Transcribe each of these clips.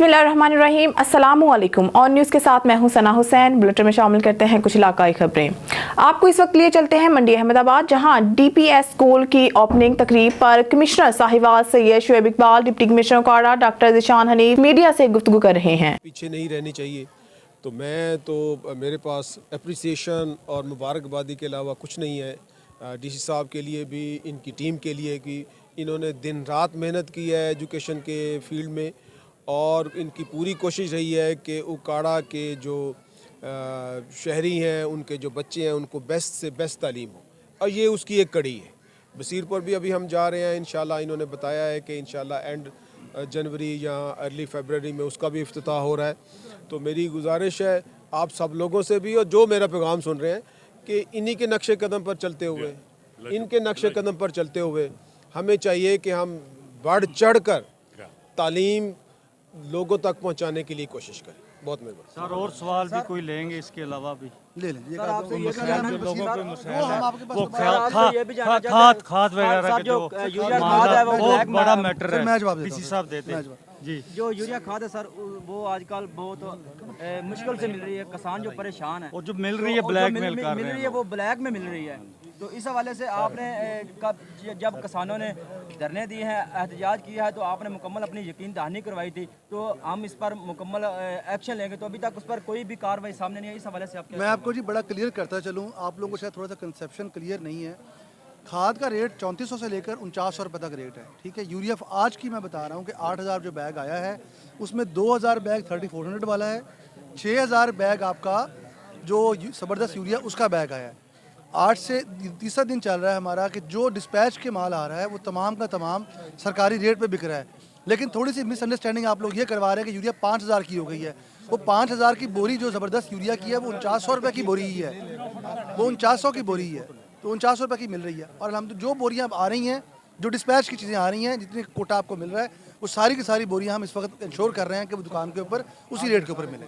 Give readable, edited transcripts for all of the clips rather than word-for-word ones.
बिस्मिल्लाहिर्रहमानिर्रहीम, अस्सलामु अलैकुम। ऑन न्यूज़ के साथ मैं हूं सना हुसैन। बुलेटिन में शामिल करते हैं कुछ इलाकाई खबरें। आपको इस वक्त लिए चलते हैं मंडी अहमदाबाद, जहां डीपीएस स्कूल की ओपनिंग तकरीब पर commissioner Sahiwal Syed Shoaib Iqbal, deputy commissioner काड़ा डॉक्टर ज़ीशान हनीफ मीडिया से गुफ्तगू कर रहे हैं। पीछे नहीं रहनी चाहिए, तो मेरे पास एप्रिसिएशन और मुबारकबादी के अलावा कुछ नहीं है। डीसी साहब के लिए भी, इनकी टीम के लिए कि इन्होंने दिन रात मेहनत की है एजुकेशन के फील्ड में, और इनकी पूरी कोशिश रही है कि उकाड़ा के जो शहरी हैं, उनके जो बच्चे हैं, उनको बेस्ट से बेस्ट तालीम हो, और ये उसकी एक कड़ी है। बसीरपुर भी अभी हम जा रहे हैं इंशाल्लाह। इन्होंने बताया है कि इंशाल्लाह एंड जनवरी या अर्ली फरवरी में उसका भी इफ्तिताह हो रहा है। तो मेरी गुजारिश है आप सब लोगों से भी, और जो मेरा पैगाम सुन रहे हैं, कि इन्हीं के नक्शे कदम पर चलते हुए, इनके नक्शे कदम पर चलते हुए हमें चाहिए कि हम बढ़ चढ़ कर तालीम लोगों तक पहुंचाने के लिए कोशिश करें। बहुत मेहरबानी सर। और सवाल भी कोई लेंगे इसके अलावा भी ले लें। जो लोगों को मसला है वो खाद वगैरह के जो बहुत बड़ा मैटर है, डीसी साहब देते हैं जी। जो यूरिया खाद है सर, वो आजकल बहुत मुश्किल से मिल रही है। किसान जो परेशान है, और जो मिल रही है ब्लैक मेल कर मिल रही है, वो ब्लैक में मिल रही है। तो इस हवाले से आपने जब किसानों ने धरने दिए हैं, एहतजाज किया है, तो आपने मुकम्मल अपनी यकीन दहानी करवाई थी। तो हम इस पर मुकम्मल एक्शन लेंगे। तो अभी तक उस पर कोई भी कार्रवाई सामने नहीं आई। इस हवाले से आप मैं आपको जी बड़ा क्लियर करता चलूँ, आप लोगों को शायद थोड़ा सा कंसेप्शन क्लियर नहीं है। खाद का रेट 3400 से लेकर 4900 रुपये तक रेट है, ठीक है। यूरिया आज की मैं बता रहा हूँ कि 8000 जो बैग आया है, उसमें 2000 बैग 3400 वाला है, 6000 बैग आपका जो ज़बरदस्त यूरिया उसका बैग आया है। 8 से तीसरा दिन चल रहा है हमारा कि जो डिस्पैच के माल आ रहा है वो तमाम का तमाम सरकारी रेट पे बिक रहा है। लेकिन थोड़ी सी मिसअंडरस्टैंडिंग आप लोग ये करवा रहे हैं कि यूरिया 5000 की हो गई है। वो 5000 की बोरी जो ज़बरदस्त यूरिया की है वो 4900 रुपये की बोरी ही है, वो 4900 की बोरी ही है, तो 4900 रुपये की मिल रही है। और हम जो बोरियाँ आ रही हैं, जो डिस्पैच की चीज़ें आ रही हैं, जितनी कोटा आपको मिल रहा है, वो सारी की सारी बोरियां हम इस वक्त इंश्योर कर रहे हैं कि वो दुकान के ऊपर उसी रेट के ऊपर मिले।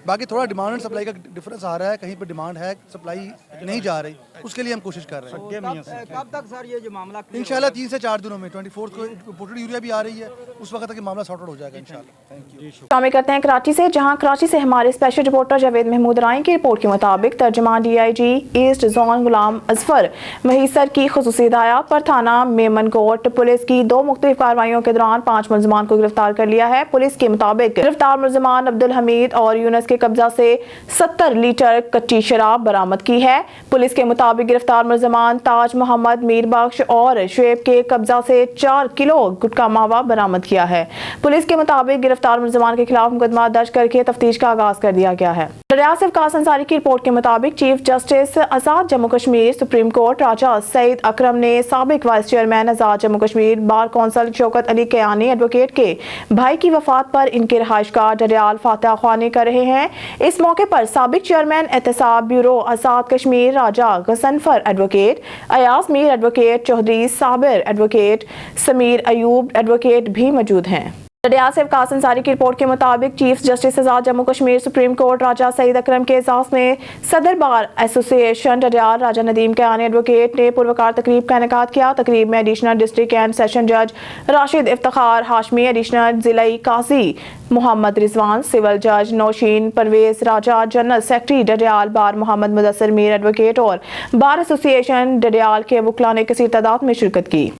बाकी थोड़ा डिमांड एंड सप्लाई का डिफरेंस आ रहा है, कहीं पर डिमांड है, सप्लाई नहीं जा रही, उसके लिए हम कोशिश कर रहे हैं। कब तक सर ये जो मामला इंशाल्लाह 3 से 4 दिनों में 24 को इम्पोर्टेड यूरिया भी आ रही है, उस वक्त तक ये मामला सॉर्ट आउट हो जाएगा इंशाल्लाह। Thank you. शामिल करते हैं कराची से, जहां कराची से हमारे स्पेशल रिपोर्टर जावेद महमूद राय की रिपोर्ट के मुताबिक तर्जुमान DIG ईस्ट जोन गुलाम अजफर महीसर की खुसूसी हिदायत पर थाना मेमनकोट पुलिस की 2 मुख्तलिफ कार्रवाइयों के दौरान 5 मुलजमान को गिरफ्तार कर लिया है। पुलिस के मुताबिक गिरफ्तार मुलजमान अब्दुल हमीद और यूनस के कब्जा से 70 लीटर कच्ची शराब बरामद की है। पुलिस के मुताबिक गिरफ्तार मुलजमान ताज मोहम्मद, मीर बख्श और शुएब के कब्जा से 4 किलो गुटखा मावा बरामद किया है। पुलिस के मुताबिक गिरफ्तार मुलजमान के खिलाफ मुकदमा दर्ज करके तफ्तीश का आगाज कर दिया गया है। रियासत वकास अंसारी की रिपोर्ट के मुताबिक chief justice Azad Jammu Kashmir supreme court Raja Saeed Akram ने साबिक vice chairman Azad Jammu Kashmir bar council Shaukat Ali Kayani advocate के भाई की वफात पर इनके रहायशगाह डरियाल फातह ख्वानी कर रहे हैं। इस मौके पर साबिक चेयरमैन एहतसाब bureau Azad Kashmir Raja Ghazanfar advocate, Ayaz Mir advocate, Chaudhry Sabir advocate, Sameer Ayub advocate भी मौजूद हैं। रियासत वकास अंसारी की रिपोर्ट के मुताबिक chief justice Azad Jammu Kashmir supreme court Raja Saeed अकरम के एजाज में सदर बार एसोसिएशन डरियाल राजा नदीम कयानी एडवोकेट ने पुरवकार तकरीब का इनेकाद किया। तकरीब में एडिशनल डिस्ट्रिक्ट एंड सेशन जज राशिद इफ्तिखार हाशमी, एडिशनल जिलाई काजी मोहम्मद रिजवान, सिविल जज नौशीन परवेज राजा, जनरल सेक्रेटरी डरियाल बार मोहम्मद मुदस्सिर मीर एडवोकेट और बार एसोसिएशन डरियाल के वकला ने कसीर तादाद में शिरकत की।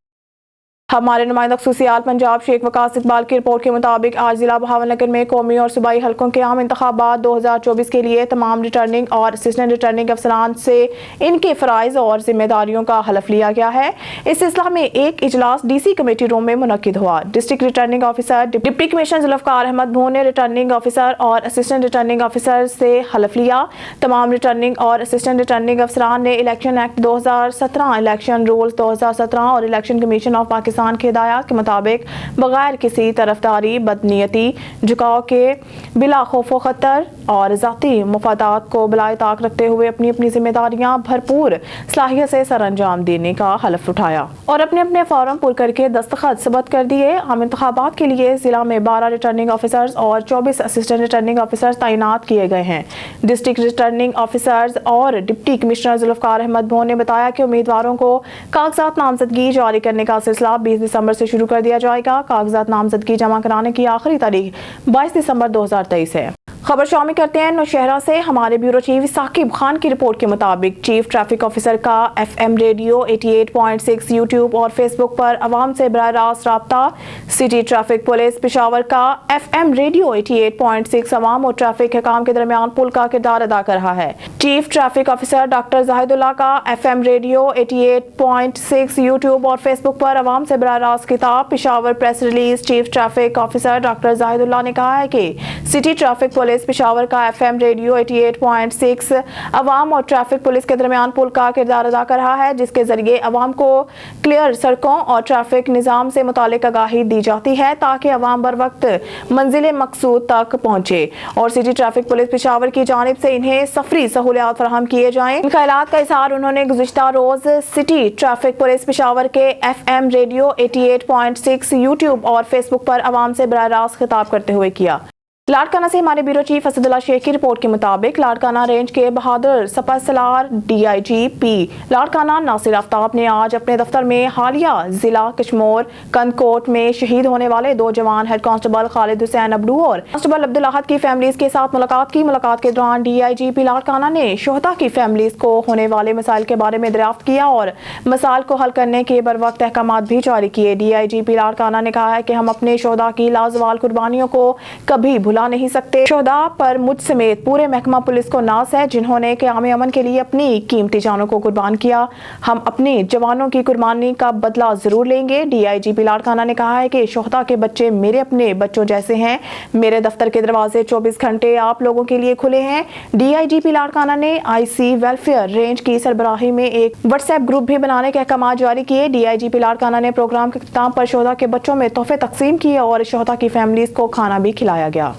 हमारे नुमाइंदा खुसूसियाल पंजाब शेख वकास इकबाल की रिपोर्ट के मुताबिक आज जिला बहावलनगर में कौमी और सूबाई हलकों के आम इंतखाबात 2024 के लिए तमाम रिटर्निंग और असिस्टेंट रिटर्निंग अफसरान से इनके फ़राइज़ और जिम्मेदारियों का हलफ लिया गया है। इस सिलसिला में एक इजलास DC कमेटी रूम में मुनक्किद हुआ। District returning officer deputy commissioner Zulfikar Ahmed Bhoon ने रिटर्निंग ऑफिसर और असिस्टेंट रिटर्निंग ऑफिसर से हलफ लिया। तमाम रिटर्निंग और असिस्टेंट रिटर्निंग अफसरान ने इलेक्शन एक्ट 2017, इलेक्शन रूल्स 2017 और इलेक्शन कमीशन ऑफ पाकिस्तान की हिदायत के मुताबिक बगैर किसी तरफदारी, बदनीयती, झुकाव के, बिला खौफ खतर और ज़ाती मुफादात को बिलाए ताक रखते हुए अपनी अपनी जिम्मेदारियां भरपूर सलाहियत से सर अंजाम देने का हलफ उठाया और अपने अपने फॉर्म पुर करके दस्तखत सबत कर दिए। आम इंतखाबात के लिए जिला में 12 रिटर्निंग ऑफिसर्स और 24 असिस्टेंट रिटर्निंग ऑफिसर्स तैनात किए गए हैं। डिस्ट्रिक्ट रिटर्निंग ऑफिसर्स और डिप्टी कमिश्नर जुल्फ़कार अहमद भून ने बताया कि उम्मीदवारों को कागजात नामजदगी जारी करने का सिलसिला 20 दिसंबर से शुरू कर दिया जाएगा। कागजात नामजदगी जमा कराने की आखिरी तारीख 22 दिसंबर 2023 है। खबर शामिल करते हैं नौशहरा से। हमारे ब्यूरो चीफ साकिब खान की रिपोर्ट के मुताबिक चीफ ट्रैफिक ऑफिसर का FM रेडियो 88.6 यूट्यूब और फेसबुक पर आवाम से बराह रास्त राब्ता। सिटी ट्रैफिक पुलिस पेशावर का FM रेडियो 88.6 आवाम और ट्रैफिक हकाम के दरमियान पुल का किरदार अदा कर रहा है। Chief traffic officer doctor Zahidullah का FM रेडियो 88.6 यूट्यूब और फेसबुक पर आवाम से बराह रास्त खिताब। Peshawar press release. Chief traffic officer doctor Zahidullah ने कहा है कि सिटी ट्रैफिक पुलिस पेशावर का FM रेडियो 88.6 अवाम और ट्रैफिक पुलिस के दरमियान पुल का किरदार अदा कर रहा है, जिसके जरिए अवाम को क्लियर सड़कों और ट्रैफिक निज़ाम से मुतालिक आगाही दी जाती है ताकि अवाम बर वक्त मंजिल मकसूद तक पहुँचे और सिटी ट्रैफिक पुलिस पेशावर की जानिब से इन्हें सफरी सहूलियात फराहम किए जाएँ। इन ख्यालात का इज़हार उन्होंने गुज़िश्ता रोज़ सिटी ट्रैफिक पुलिस पेशावर के FM रेडियो 88.6 यूट्यूब और फेसबुक पर अवाम से बराह रास्त खिताब करते हुए किया। लाड़काना से हमारे ब्यूरो चीफ असदुल्ला शेख की रिपोर्ट के मुताबिक लाड़काना रेंज के बहादुर सपा-सलार DIG P लाड़काना नासिर आफ्ताब ने आज अपने दफ्तर में हालिया जिला कशमोर कंदकोट में शहीद होने वाले 2 जवान हेड कांस्टेबल खालिद हुसैन अबडू और कांस्टेबल अब्दुल अहद की फैमिलीज के साथ मुलाकात की। मुलाकात के दौरान DIG P लाड़काना ने शोहदा की फैमिलीज को होने वाले मसाइल के बारे में दरियाफ्त किया और मसाइल को हल करने के बर वक्त अहकामात भी जारी किए। DIG P लाड़काना ने कहा है कि हम अपने शोहदा की लाजवाल कुर्बानियों को कभी भुला नहीं सकते। शोहदा पर मुझ समेत पूरे महकमा पुलिस को नाज है जिन्होंने क़याम अमन के लिए अपनी कीमती जानों को कुर्बान किया। हम अपने जवानों की कुर्बानी का बदला जरूर लेंगे। DIG P लाड़काना ने कहा है कि शोहदा के बच्चे मेरे अपने बच्चों जैसे हैं। मेरे दफ्तर के दरवाजे 24 घंटे आप लोगों के लिए खुले हैं। DIG P लाड़काना ने IC वेलफेयर रेंज की सरबराही में एक व्हाट्सएप ग्रुप भी बनाने के अहकाम जारी किए। DIG P लाड़काना ने प्रोग्राम के इख्तिताम पर शोहदा के बच्चों में तोहफे तकसीम किए और शोहदा की फैमिलीज को खाना भी खिलाया गया।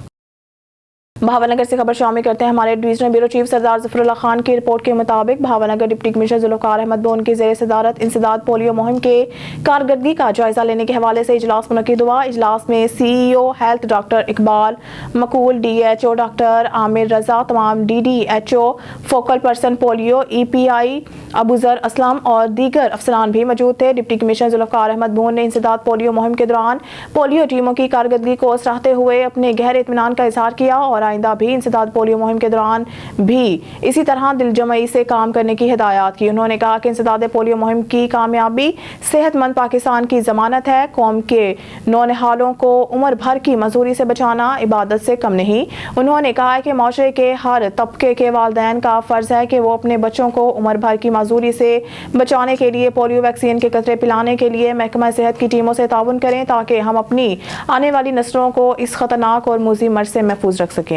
भावनगर से खबर शामिल करते हैं हमारे divisional bureau chief Sardar Zafarullah Khan की रिपोर्ट के मुताबिक भावनगर डिप्टी कमिश्नर ज़ुल्फ़िकार अहमद बोन की ज़ेर सदारत इंसदाद पोलियो मुहिम के कारकर्दगी का जायजा लेने के हवाले से इजलास मुनक़िद हुआ। इजलास में CEO health doctor Iqbal Maqool, DHO doctor Amir Raza, तमाम DDHO, focal person polio EPI Abuzar Aslam और दीगर अफसरान भी मौजूद थे। डिप्टी कमिश्नर ज़ुल्फ़िकार अहमद बोन ने इंसदाद पोलियो मुहिम के दौरान पोलियो टीमों की कारकर्दगी को सराहते हुए अपने गहरे इत्मीनान का इजहार किया और आइंदा भी इंसदाद पोलियो मुहिम के दौरान भी इसी तरह दिलजमई से काम करने की हिदायत की। उन्होंने कहा कि इंसदाद पोलियो मुहिम की कामयाबी सेहतमंद पाकिस्तान की जमानत है। कौम के नौनिहालों को उम्र भर की मजदूरी से बचाना इबादत से कम नहीं। उन्होंने कहा कि माशरे के हर तबके के वालिदैन का फर्ज है कि वो अपने बच्चों को उम्र भर की मजदूरी से बचाने के लिए पोलियो वैक्सीन के कतरे पिलाने के लिए महकमा सेहत की टीमों से ताउन करें ताकि हम अपनी आने वाली नस्लों को इस खतरनाक और मुज़ी मर्ज से महफूज रख सकें।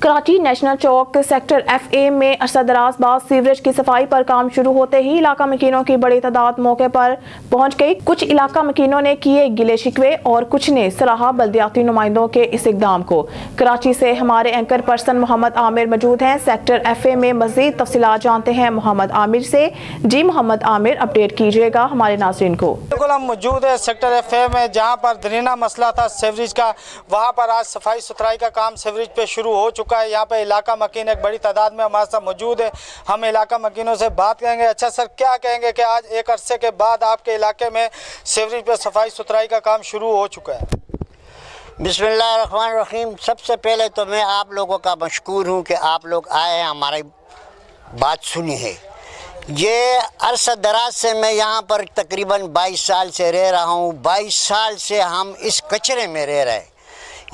कराची नेशनल चौक सेक्टर FA में अरसा दराज बाद सीवरेज की सफाई पर काम शुरू होते ही इलाका मकीनों की बड़ी तादाद मौके पर पहुंच गई। कुछ इलाका मकीनों ने किए गिले शिकवे और कुछ ने सराहा बल्दियाती नुमाइंदों के इस इकदाम को। कराची से हमारे एंकर पर्सन मोहम्मद आमिर मौजूद हैं। सेक्टर FA में मजीद तफसीलात जानते हैं मोहम्मद आमिर से। जी मोहम्मद आमिर, अपडेट कीजिएगा हमारे नाज़रीन को। बिल्कुल, हम मौजूद है सेक्टर FA में जहाँ पर दरीना मसला था सीवरेज का, वहाँ पर आज सफाई सुथराई का काम सीवरेज पे शुरू हो चुका है। यहाँ पे इलाका मकीन एक बड़ी तादाद में हमारे साथ मौजूद है। हम इलाका मकीनों से बात करेंगे। अच्छा सर, क्या कहेंगे कि आज एक अरसे के बाद आपके इलाके में सीवरेज पे सफाई सुथराई का काम शुरू हो चुका है? बिस्मिल्लाहिर्रहमानिर्रहीम। सबसे पहले तो मैं आप लोगों का मशकूर हूँ कि आप लोग आए हैं, हमारी बात सुनी है। ये अरसा दराज से मैं यहाँ पर तकरीबन 22 साल से रह रहा हूँ। 22 साल से हम इस कचरे में रह रहे हैं।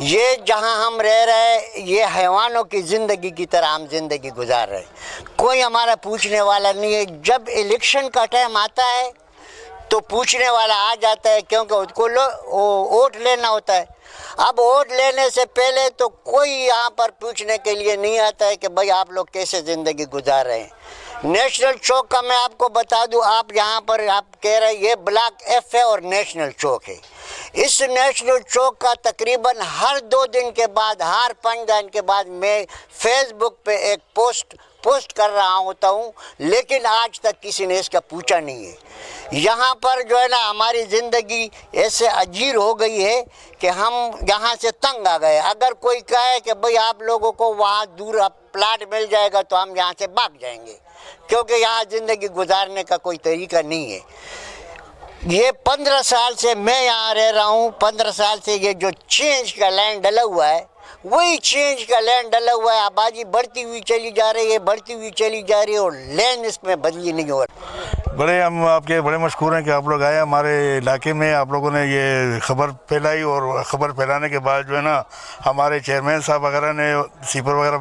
ये जहाँ हम रह रहे हैं ये हैवानों की ज़िंदगी की तरह हम ज़िंदगी गुजार रहे हैं। कोई हमारा पूछने वाला नहीं है। जब इलेक्शन का टाइम आता है तो पूछने वाला आ जाता है, क्योंकि उसको वोट लेना होता है। अब वोट लेने से पहले तो कोई यहाँ पर पूछने के लिए नहीं आता है कि भाई आप लोग कैसे ज़िंदगी गुजार रहे हैं। नेशनल चौक का मैं आपको बता दूं, आप यहाँ पर आप कह रहे हैं ये ब्लॉक F है और नेशनल चौक है। इस नेशनल चौक का तकरीबन हर 2 दिन के बाद, हर 5 दिन के बाद मैं फेसबुक पे एक पोस्ट कर रहा होता हूँ, लेकिन आज तक किसी ने इसका पूछा नहीं है। यहाँ पर जो है ना हमारी ज़िंदगी ऐसे अजीर हो गई है कि हम यहाँ से तंग आ गए। अगर कोई कहे कि भाई आप लोगों को वहाँ दूर प्लाट मिल जाएगा तो हम यहाँ से भाग जाएंगे, क्योंकि यहाँ ज़िंदगी गुजारने का कोई तरीका नहीं है। ये 15 साल से मैं यहाँ रह रहा हूँ, 15 साल से ये जो चेंज का लैंड डला हुआ है वही चेंज का लैंड डला हुआ है। आबादी बढ़ती हुई चली जा रही है, बढ़ती हुई चली जा रही है और लैंड इसमें बदली नहीं हो रहा। बड़े हम आपके बड़े मशहूर हैं कि आप लोग आए हमारे इलाके में, आप लोगों ने ये खबर फैलाई और ख़बर फैलाने के बाद जो है ना हमारे चेयरमैन साहब वगैरह ने सीपर वगैरह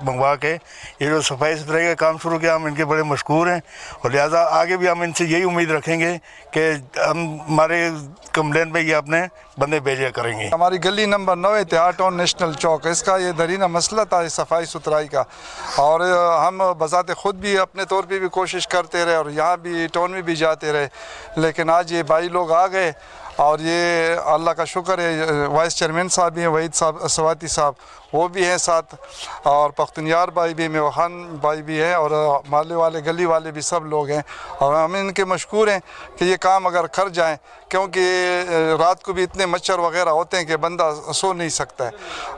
मंगवा के ये जो सफाई सुथराई का काम शुरू किया, हम इनके बड़े मशहूर हैं और लिहाजा आगे भी हम इनसे यही उम्मीद रखेंगे कि हम हमारे कंप्लेन पे ये अपने बंदे भेजा करेंगे। हमारी गली नंबर 9 इतिहाद टाउन नेशनल चौक, इसका ये दरीना मसला था सफाई सुथराई का, और हम बज़ाते ख़ुद भी अपने तौर पे भी कोशिश करते रहे और यहाँ भी टाउन में भी जाते रहे, लेकिन आज ये भाई लोग आ गए और ये अल्लाह का शुक्र है वाइस चेयरमैन साहब भी हैं, वहीद साहब सवाती साहब वो भी हैं साथ, और पख्तूनयार भाई भी, मेवाखान भाई भी हैं और माले वाले गली वाले भी सब लोग हैं और हम इनके मशकूर हैं कि ये काम अगर कर जाएं, क्योंकि रात को भी इतने मच्छर वगैरह होते हैं कि बंदा सो नहीं सकता है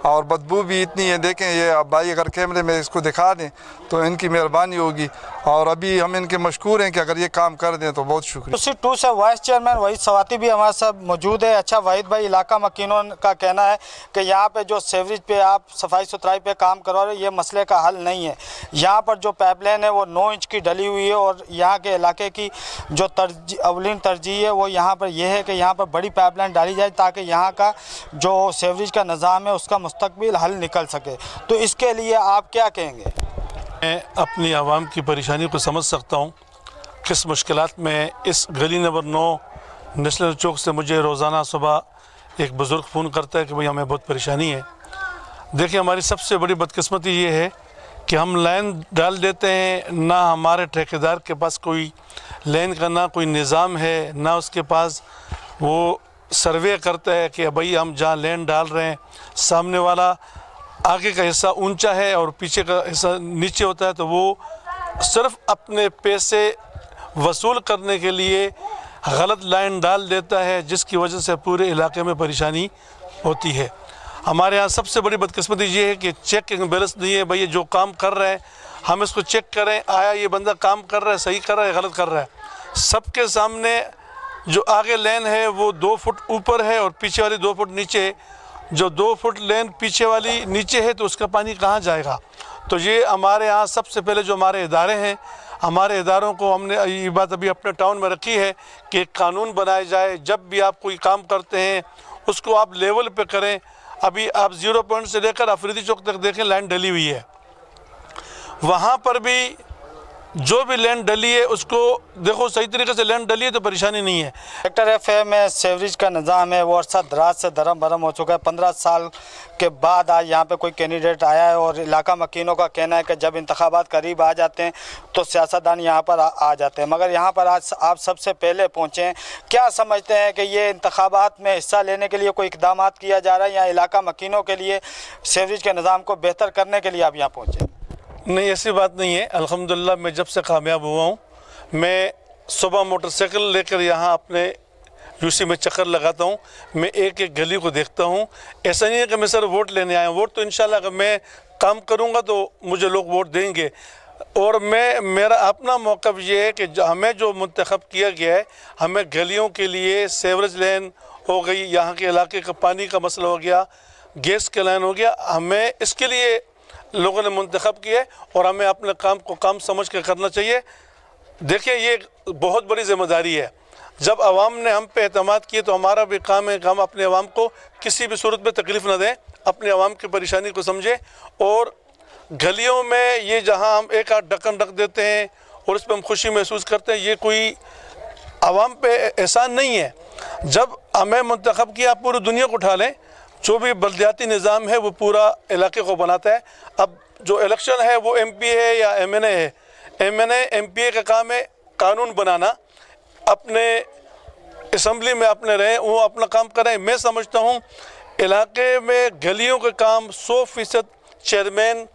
और बदबू भी इतनी है। देखें ये अब भाई अगर कैमरे में इसको दिखा दें तो इनकी मेहरबानी होगी और अभी हम इनके मशकूर हैं कि अगर ये काम कर दें तो बहुत शुक्रिया। उसी 2 से वाइस चेयरमैन वहीद सवाती भी हमारे साथ मौजूद है। अच्छा वहीद भाई, इलाका मकीनों का कहना है कि यहाँ पे जो सीवरेज पे आप सफाई सुथराई पे काम करवा रहे हो ये मसले का हल नहीं है। यहाँ पर जो पाइपलाइन है वो 9 इंच की डली हुई है और यहाँ के इलाके की जो अवलीन तरजीह है वो यहाँ पर यह है कि यहाँ पर बड़ी पाइपलाइन डाली जाए ताकि यहाँ का जो सीवरेज का निज़ाम है उसका मुस्तकबिल हल निकल सके। तो इसके लिए आप क्या कहेंगे? मैं अपनी आवाम की परेशानी को समझ सकता हूँ, किस मुश्किलात में इस गली नंबर 9 नेशनल चौक से मुझे रोज़ाना सुबह एक बुज़ुर्ग फ़ोन करता है कि भाई हमें बहुत परेशानी है। देखिए हमारी सबसे बड़ी बदकिस्मती ये है कि हम लाइन डाल देते हैं, ना हमारे ठेकेदार के पास कोई लाइन का ना कोई निज़ाम है, ना उसके पास वो सर्वे करता है कि भाई हम जहाँ लाइन डाल रहे हैं सामने वाला आगे का हिस्सा ऊंचा है और पीछे का हिस्सा नीचे होता है, तो वो सिर्फ अपने पैसे वसूल करने के लिए गलत लाइन डाल देता है, जिसकी वजह से पूरे इलाके में परेशानी होती है। हमारे यहाँ सबसे बड़ी बदकिस्मती ये है कि चेक एंड बैलेंस नहीं है। भाई ये जो काम कर रहे हैं हम इसको चेक करें, आया ये बंदा काम कर रहा है, सही कर रहा है, गलत कर रहा है। सबके सामने जो आगे लेन है वो 2 फुट ऊपर है और पीछे वाली 2 फुट नीचे है। जो 2 फुट लेन पीछे वाली नीचे है तो उसका पानी कहाँ जाएगा? तो ये हमारे यहाँ सबसे पहले जो हमारे इदारे हैं, हमारे इदारों को हमने ये बात अभी अपने टाउन में रखी है कि एक कानून बनाया जाए, जब भी आप कोई काम करते हैं उसको आप लेवल पे करें। अभी आप 0 पॉइंट से लेकर अफरीदी चौक तक देखें लाइन डली हुई है, वहाँ पर भी जो भी लैंड डली है उसको देखो सही तरीके से लैंड डली है तो परेशानी नहीं है। सेक्टर एफ में सीवरेज का निज़ाम है वो अरसा दराज से धर्म भरम हो चुका है। 15 साल के बाद आज यहाँ पे कोई कैंडिडेट आया है और इलाका मकीनों का कहना है कि जब इंतखाबात करीब आ जाते हैं तो सियासतदान यहाँ पर आ जाते हैं, मगर यहाँ पर आज आप सबसे पहले पहुँचे हैं। क्या समझते हैं कि ये इंतखाबात में हिस्सा लेने के लिए कोई इक़दाम किया जा रहा है या इलाका मकीनों के लिए सीवरेज के निज़ाम को बेहतर करने के लिए आप यहाँ पहुँचे? नहीं, ऐसी बात नहीं है। अल्हम्दुलिल्लाह मैं जब से कामयाब हुआ हूँ, मैं सुबह मोटरसाइकिल लेकर यहाँ अपने यूसी में चक्कर लगाता हूँ, मैं एक एक गली को देखता हूँ। ऐसा नहीं है कि मैं सर वोट लेने आया हूँ, वोट तो इंशाल्लाह अगर मैं काम करूँगा तो मुझे लोग वोट देंगे। और मेरा अपना मौक़िफ़ ये है कि हमें जो मुंतखब किया गया है, हमें गलियों के लिए सीवरेज लाइन हो गई, यहाँ के इलाके का पानी का मसला हो गया, गैस का लाइन हो गया, हमें इसके लिए लोगों ने मुंतखब किया है और हमें अपने काम को काम समझ कर करना चाहिए। देखिए ये बहुत बड़ी ज़िम्मेदारी है। जब आवाम ने हम पे एतमाद किए तो हमारा भी काम है कि हम अपने आवाम को किसी भी सूरत में तकलीफ़ न दें, अपने आवाम की परेशानी को समझें। और गलियों में ये जहां हम एक आध ढक्कन रख देते हैं और इस पर हम खुशी महसूस करते हैं, ये कोई आवाम पे एहसान नहीं है। जब हमें मुंतखब किया, पूरी दुनिया को उठा लें, जो भी बल्दियाती निज़ाम है वो पूरा इलाके को बनाता है। अब जो इलेक्शन है वो MP है या MNA है, MNA MPA का काम है कानून बनाना, अपने असम्बली में अपने रहें, वो अपना काम करें। मैं समझता हूँ इलाके में गलियों का काम 100% chairman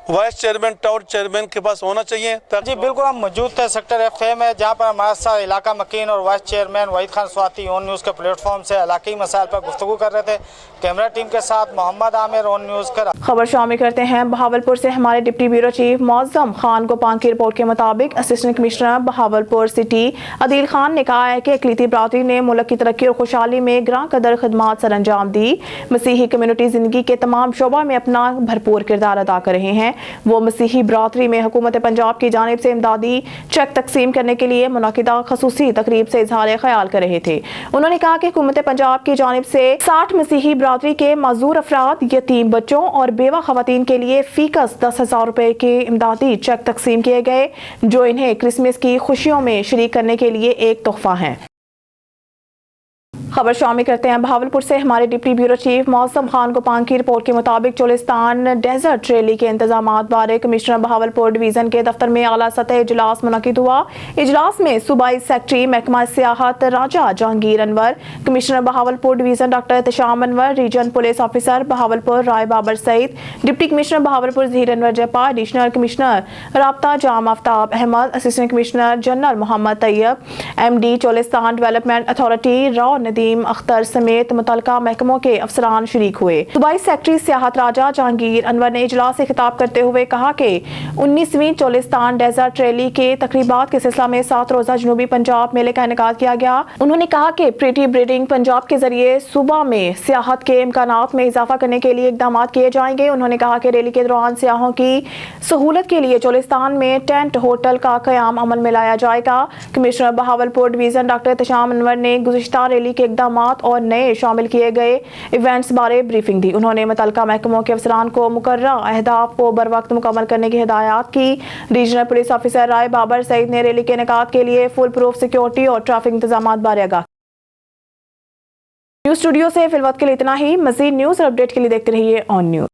vice chairman town chairman के पास होना चाहिए ताकि जी बिल्कुल, हम मौजूद थे सेक्टर एफ में, जहाँ पर हमारे साथ इलाका मकीन और vice chairman Waheed Khan Swati on news के प्लेटफॉर्म से इलाकी मसाइल पर गुफ्तगू कर रहे थे। कैमरा टीम के साथ मोहम्मद आमिर, ऑन न्यूज़ कर। खबर शामिल करते हैं बहावलपुर से। हमारे deputy bureau chief Moazzam Khan Gopang की रिपोर्ट के मुताबिक assistant commissioner Bahawalpur city Adeel Khan ने कहा है कि अक़लीती बरादरी ने मुल्क की तरक्की और खुशहाली में ग्रां कदर खदमात सर अंजाम दी। मसीही कम्युनिटी ज़िंदगी के तमाम शोबा में अपना भरपूर किरदार अदा कर रहे हैं। वो मसीही बरादरी में हुकूमत पंजाब की जानिब से इमदादी चेक तकसीम करने के लिए मुनाकिदा खसूसी तकरीब से इजहार ख्याल कर रहे थे। उन्होंने कहा कि हुकूमत पंजाब की जानिब से 60 मसीही बरादरी के माजूर अफराद, यतीम बच्चों और बेवा खवातीन के लिए फीकस 10,000 रुपए के इमदादी चेक तकसीम किए गए, जो इन्हें क्रिसमस की खुशियों में शरीक करने के लिए एक तोहफा है। खबर शामिल करते हैं बहावलपुर से। हमारे डिप्टी ब्यूरो चीफ मौसम खान गोपान की रिपोर्ट के मुताबिक चोलिस्तान डेजर्ट रैली के इंतजामात बारे कमिश्नर बहावलपुर डिवीजन के दफ्तर में आला सतह इजलास मुनक़िद हुआ। इजलास में सूबाई सेक्रेटरी महकमा सियाहत Raja Jahangir Anwar, commissioner Bahawalpur division doctor Ehtesham Anwar, region police officer Bahawalpur Rai Babar Saeed, deputy commissioner Bahawalpur Zaheer Anwar Japa, additional commissioner राब्ता Jam Aftab Ahmad, assistant commissioner general Muhammad Tayyab, MD Cholistan development authority Rao Nadeem Akhtar समेत मुतलका महकमों के अफसरान शरीक हुए। सूबाई सेक्रेटरी सियाहत राजा जहांगीर अनवर ने इजलास से खिताब करते हुए कहा कि 19वीं चोलिस्तान डेजर्ट रैली के तकरीबात के सिलसिला में 7 रोजा जनूबी पंजाब मेले का इनेकाद किया गया। उन्होंने कहा कि प्रीटी ब्रीडिंग पंजाब के जरिए सूबा में सियाहत के इम्कानात में इजाफा करने के लिए इकदाम किए जाएंगे। उन्होंने कहा कि रैली के दौरान सियाहों की सहूलत के लिए चोलिस्तान में टेंट होटल का क़याम अमल में लाया जाएगा। Commissioner Bahawalpur division doctor Ehtesham Anwar ने गुज़िश्ता रैली के इक़दामात और नए शामिल किए गए इवेंट्स बारे ब्रीफिंग दी। उन्होंने मुतल्लिका महकमों के अफसरान को मुकर्ररा अहदाफ को बर वक्त मुकम्मल करने की हिदायत की। रीजनल पुलिस ऑफिसर राय बाबर सईद ने रैली के इनेकाद के लिए फुल प्रूफ सिक्योरिटी और ट्रैफिक इंतजामात बारे आगाह। न्यूज़ स्टूडियो से फिलहाल के लिए इतना ही। मज़ीद न्यूज़ और अपडेट के लिए देखते रहिए ऑन न्यूज़।